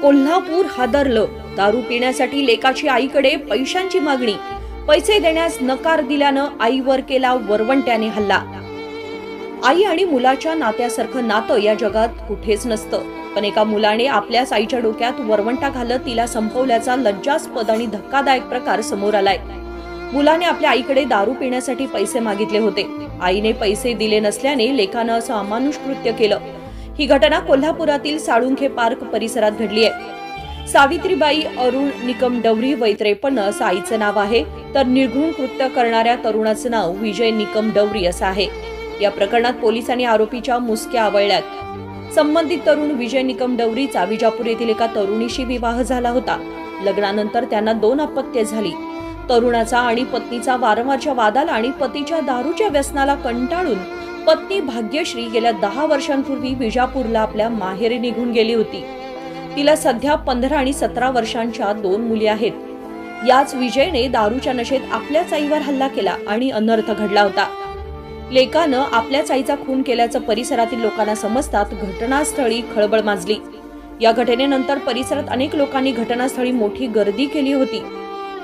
कोल्हापूर हादरलं। दारू पिण्यासाठी लेकाची आईकडे पैशांची मागणी, पैसे देण्यास नकार दिल्यानं आईवर केला वरवंट्याने हल्ला। आई आणि मुलाच्या नात्यासारखं नातं या जगात कुठेच नसतं, पण एका मुलाने आपल्याच आईच्या डोक्यात वरवंटा घालत तिला संपवल्याचा लज्जास्पद आणि धक्कादायक प्रकार समोर आलाय। मुलाने आपल्या आईकडे दारू पिण्यासाठी पैसे मागितले होते। आईने पैसे दिले नसल्याने लेकानं असं अमानुष कृत्य केलं। ही घटना कोल्हापुरातील साळुंखे पार्क परिसरात घडली आहे। सावित्रीबाई अरुण निकम डवरी वय 53 असं आईचं नाव आहे, तर निर्घृण कृत्य करणाऱ्या तरुणाचं नाव विजय निकम डवरी असं आहे। या प्रकरणात पोलिसांनी आरोपीच्या मुसक्या आवळल्यात। संबंधित तरुण विजय निकम डवरीचा विजापूर येथील एका तरुणीशी विवाह झाला होता। लग्नानंतर त्यांना 2 अपत्ये झाली। तरुणाचा आणि पत्नीचा वारंवारच्या वादाला आणि पतीच्या दारूच्या व्यसनाला कंटाळून पत्नी भाग्यश्री गेल्या 10 वर्षांपूर्वी विजापूरला आपल्या माहेरी निघून गेली होती। तिला सध्या 15 आणि 17 वर्षांच्या 2 मुली आहेत। याच विजयने दारूच्या नशेत आपल्याच आईवर हल्ला केला आणि अनर्थ घडला होता। लेकानं आपल्याच आईचा खून केल्याचं परिसरातील लोकांना समजतात घटनास्थळी खळबळ माजली। या घटनेनंतर परिसरात अनेक लोकांनी घटनास्थळी मोठी गर्दी केली होती।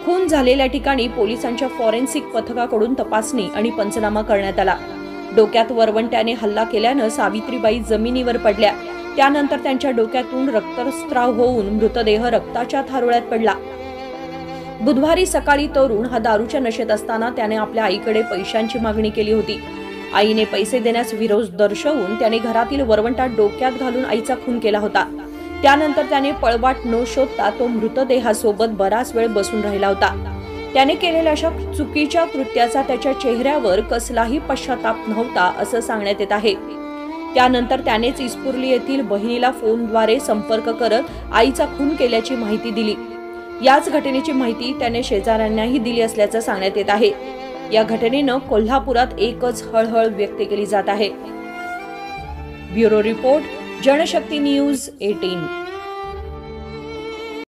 खून झालेल्या ठिकाणी पोलिसांच्या फॉरेन्सिक पथकाकडून तपासणी आणि पंचनामा करण्यात आला। डोक्यात वरवंट्याने हल्ला केल्यानं सावित्रीबाई जमिनीवर पडल्या। त्यानंतर त्यांच्या डोक्यातून रक्तस्राव होऊन मृतदेह रक्ताच्या थारोळ्यात पडला। बुधवारी सकाळी तरुण हा दारूच्या नशेत असताना त्याने आपल्या आईकडे पैशांची मागणी केली होती। आईने पैसे देण्यास विरोध दर्शवून त्याने घरातील वरवंटा डोक्यात घालून आईचा खून केला होता। त्यानंतर त्याने पळवाट न शोधता तो मृतदेहासोबत बराच वेळ बसून राहिला होता। त्याने केलेल्या अशा चुकीच्या कृत्याचा त्याच्या चेहऱ्यावर कसलाही पश्चाताप नव्हता असं सांगण्यात येत आहे। त्यानंतर त्यानेच इस्पुर्ली येथील बहिणीला फोनद्वारे संपर्क करत आईचा खून केल्याची माहिती दिली। याच घटनेची माहिती त्याने शेजाऱ्यांनाही दिली असल्याचं सांगण्यात येत आहे। या घटनेनं कोल्हापुरात एकच हळहळ व्यक्त केली जात आहे। Bureau report, Janshakti news 18।